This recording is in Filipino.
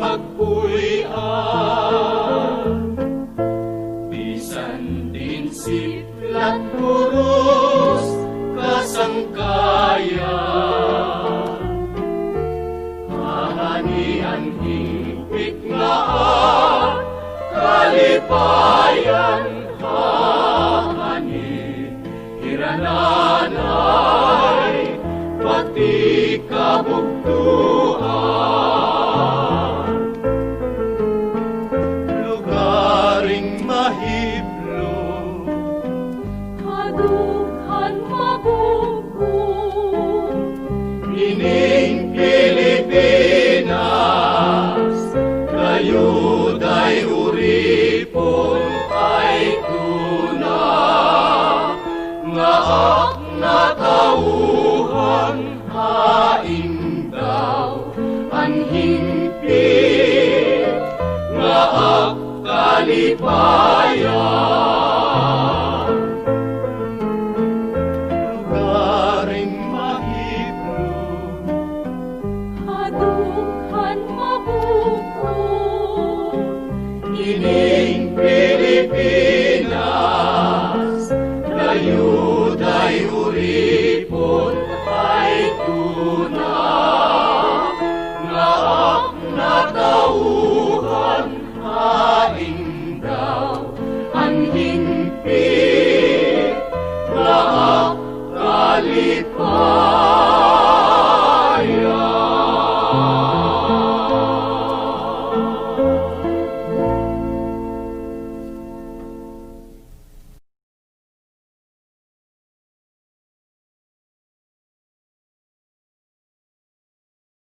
pagpuy-an. Bisan din siplat puros kasangkayan, hahanian hingpit nga kalipayan, hahani hirananay pati kabugtuan. Lugaring mahiblo, kadughan mabugo, ining Pilipinas, kayuday uripon ay tuna, nga natauhan haing daw anhingpit, nga kalipayan. Lugaring mahiblo, kadughan mabugo, ining Pilipinas, kayuday uripon ay tuna, nga natauhan haing daw anhingpit, nga kalipayan.